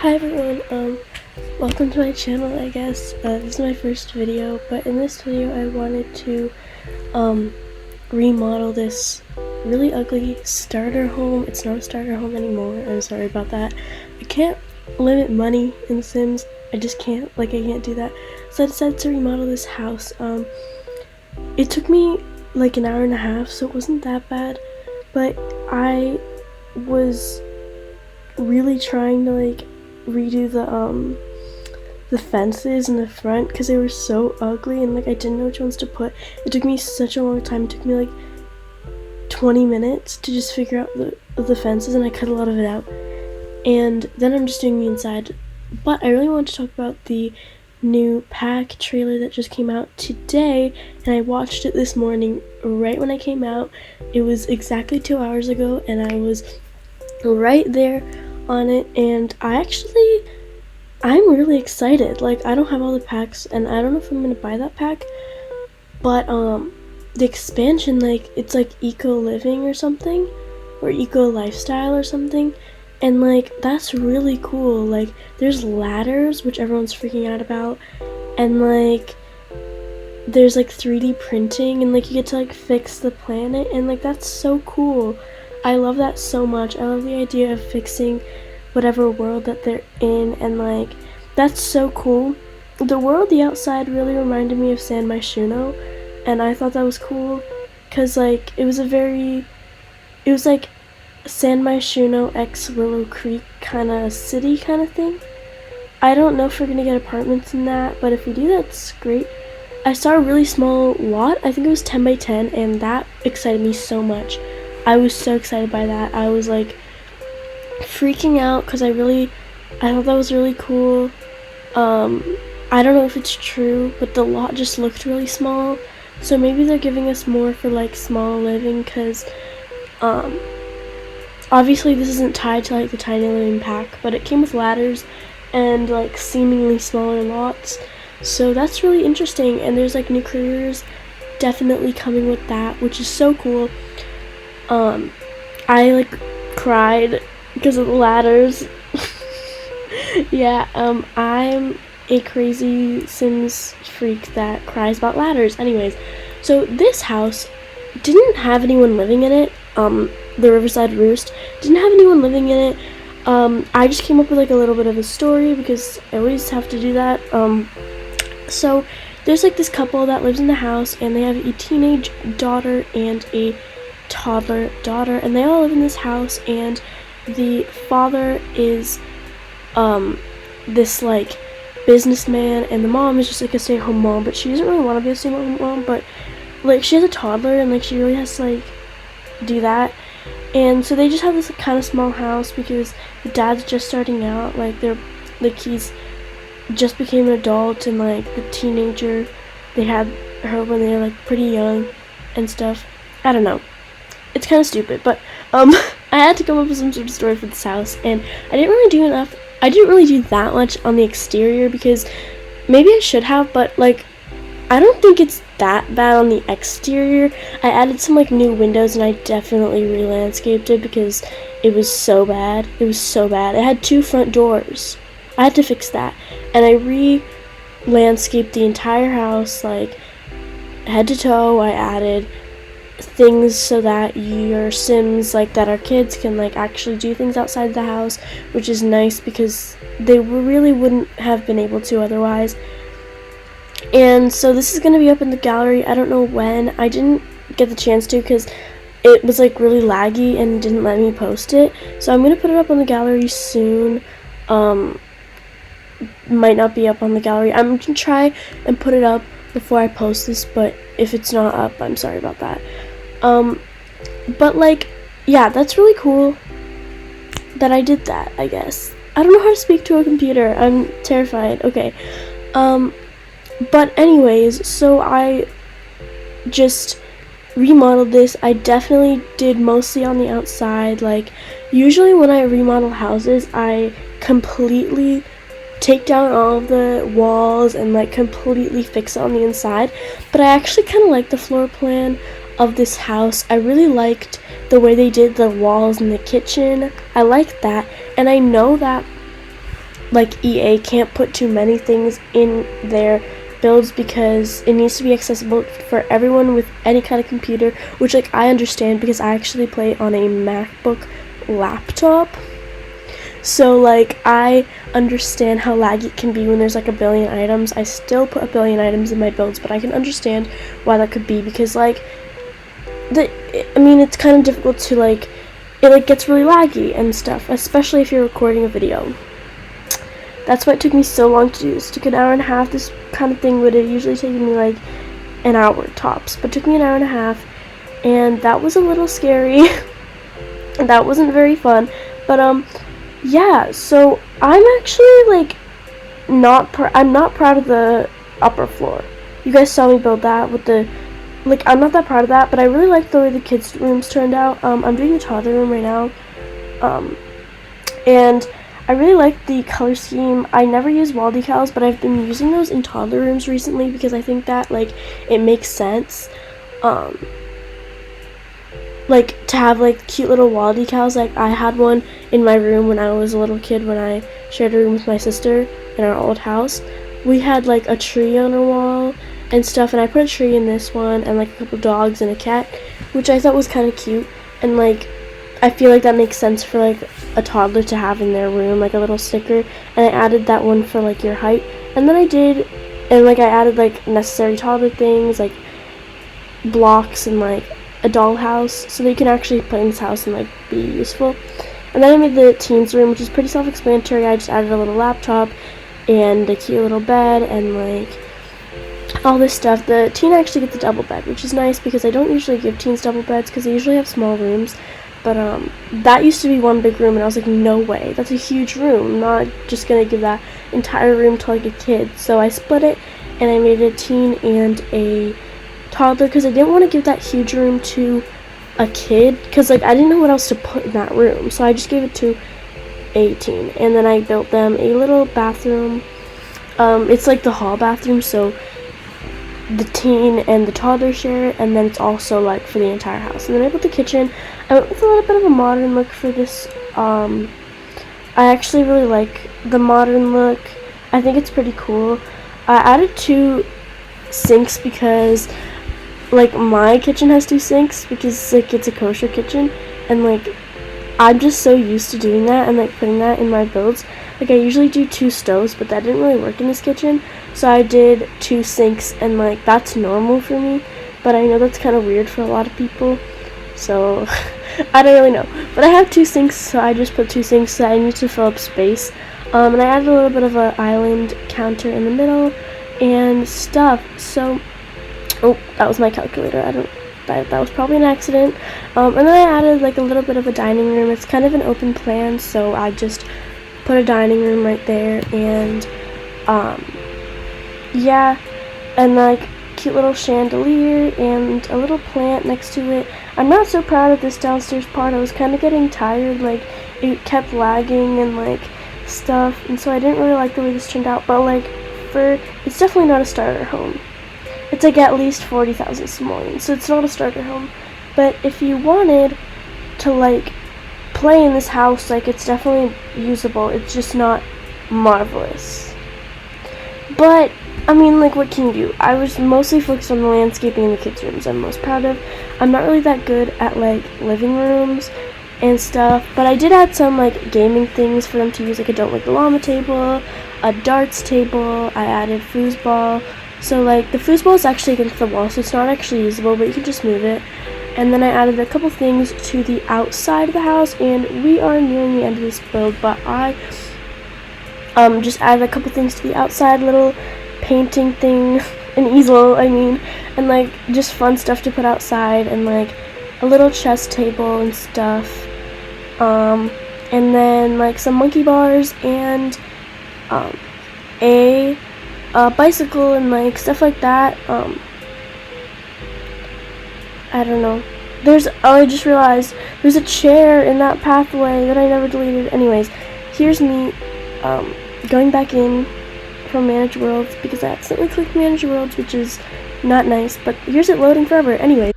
Hi everyone, welcome to my channel, I guess. This is my first video, but in this video I wanted to, remodel this really ugly starter home. It's not a starter home anymore, I'm sorry about that. I can't limit money in The Sims, I just can't, I can't do that. So I decided to remodel this house. It took me like an hour and a half, so it wasn't that bad, but I was really trying to redo the fences in the front because they were so ugly, and I didn't know which ones to put. It took me such a long time. It took me 20 minutes to just figure out the fences, and I cut a lot of it out, and then I'm just doing the inside. But I really want to talk about the new pack trailer that just came out today, and I watched it this morning right when I came out. It was exactly 2 hours ago, and I was right there on it, and I'm really excited. I don't have all the packs, and I don't know if I'm gonna buy that pack, but the expansion, it's eco living or something, or eco lifestyle or something, and that's really cool. There's ladders, which everyone's freaking out about, and there's 3D printing, and you get to fix the planet, and that's so cool. I love that so much. I love the idea of fixing whatever world that they're in, and that's so cool. The world, the outside, really reminded me of San Myshuno, and I thought that was cool because it was San Myshuno x Willow Creek kind of city kind of thing. I don't know if we're gonna get apartments in that, but if we do, that's great. I saw a really small lot. I think it was 10 by 10, and that excited me so much. I was so excited by that. I was freaking out because I thought that was really cool. I don't know if it's true, but the lot just looked really small, so maybe they're giving us more for small living, because obviously this isn't tied to the tiny living pack, but it came with ladders and seemingly smaller lots, so that's really interesting. And there's new careers definitely coming with that, which is so cool. I cried because of the ladders. Yeah, I'm a crazy Sims freak that cries about ladders. Anyways, so this house didn't have anyone living in it. The Riverside Roost didn't have anyone living in it. I just came up with a little bit of a story because I always have to do that. So there's this couple that lives in the house, and they have a teenage daughter and a toddler daughter, and they all live in this house, and the father is this businessman, and the mom is just a stay-at-home mom, but she doesn't really want to be a stay-at-home mom, but she has a toddler, and she really has to do that. And so they just have this kind of small house because the dad's just starting out, he's just became an adult, and the teenager, they had her when they were pretty young and stuff. I don't know, it's kind of stupid, but I had to come up with some sort of story for this house, and I didn't really do that much on the exterior, because maybe I should have, but I don't think it's that bad on the exterior. I added some new windows, and I definitely re-landscaped it because it was so bad. It was so bad. It had 2 front doors. I had to fix that, and I re-landscaped the entire house head to toe. I added things so that your Sims that our kids can actually do things outside the house, which is nice because they really wouldn't have been able to otherwise. And so this is going to be up in the gallery. I don't know when. I didn't get the chance to because it was really laggy and didn't let me post it, so I'm going to put it up on the gallery soon. Might not be up on the gallery. I'm going to try and put it up before I post this, but if it's not up, I'm sorry about that. But yeah, that's really cool that I did that, I guess. I don't know how to speak to a computer. I'm terrified. Okay. But anyways, so I just remodeled this. I definitely did mostly on the outside. Usually when I remodel houses, I completely take down all of the walls and completely fix it on the inside, but I actually kind of like the floor plan of this house. I really liked the way they did the walls in the kitchen. I liked that, and I know that like EA can't put too many things in their builds because it needs to be accessible for everyone with any kind of computer, which like I understand because I actually play on a MacBook laptop. So like I understand how laggy it can be when there's like a billion items. I still put a billion items in my builds, but I can understand why that could be because like it's kind of difficult to like it like gets really laggy and stuff, especially if you're recording a video. That's why it took me so long to do this. It took an hour and a half. This kind of thing would have usually taken me like an hour tops, but it took me an hour and a half, and that was a little scary. That wasn't very fun, but yeah, so I'm actually like I'm not proud of the upper floor. You guys saw me build that with the like I'm not that proud of that, but I really like the way the kids' rooms turned out. I'm doing the toddler room right now, and I really like the color scheme. I never use wall decals, but I've been using those in toddler rooms recently because I think that like it makes sense. Like to have like cute little wall decals. Like I had one in my room when I was a little kid when I shared a room with my sister in our old house. We had like a tree on a wall and stuff, and I put a tree in this one and like a couple dogs and a cat, which I thought was kind of cute, and like I feel like that makes sense for like a toddler to have in their room, like a little sticker, and I added that one for like your height. And then I added like necessary toddler things like blocks and like a dollhouse so that you can actually play in this house and like be useful. And then I made the teens room, which is pretty self-explanatory. I just added a little laptop and a cute little bed and like all this stuff. The teen actually gets a double bed, which is nice because I don't usually give teens double beds because they usually have small rooms. But that used to be one big room, and I was like, no way, that's a huge room. I'm not just gonna give that entire room to like a kid. So I split it, and I made it a teen and a toddler because I didn't want to give that huge room to a kid because like I didn't know what else to put in that room. So I just gave it to a teen, and then I built them a little bathroom. It's like the hall bathroom, so the teen and the toddler share it, and then it's also like for the entire house. And then I built the kitchen. I went with a little bit of a modern look for this. I actually really like the modern look. I think it's pretty cool. I added 2 sinks because like my kitchen has 2 sinks because like it's a kosher kitchen, and like I'm just so used to doing that and like putting that in my builds. Like I usually do 2 stoves, but that didn't really work in this kitchen, so I did 2 sinks, and like that's normal for me, but I know that's kind of weird for a lot of people, so I don't really know. But I have 2 sinks, so I just put 2 sinks, so I need to fill up space. And I added a little bit of an island counter in the middle and stuff. So oh, that was my calculator. That was probably an accident. And then I added like a little bit of a dining room. It's kind of an open plan, so I just put a dining room right there, and yeah, and like cute little chandelier and a little plant next to it. I'm not so proud of this downstairs part. I was kind of getting tired, like it kept lagging and like stuff, and so I didn't really like the way this turned out. But like it's definitely not a starter home. It's like at least 40,000 simoleons, so it's not a starter home. But if you wanted to like play in this house, like it's definitely usable. It's just not marvelous. But I mean, like, what can you do? I was mostly focused on the landscaping and the kids' rooms I'm most proud of. I'm not really that good at like living rooms and stuff, but I did add some like gaming things for them to use. Like I don't like the llama table, a darts table. I added foosball. So like the foosball is actually against the wall, so it's not actually usable, but you can just move it. And then I added a couple things to the outside of the house, and we are nearing the end of this build, but I just added a couple things to the outside, little painting thing, an easel, I mean, and like just fun stuff to put outside, and like a little chess table and stuff, and then like some monkey bars and a bicycle and like stuff like that. I don't know. I just realized there's a chair in that pathway that I never deleted. Anyways, here's me going back in from Manage Worlds because I accidentally clicked Manage Worlds, which is not nice, but here's it loading forever. Anyways.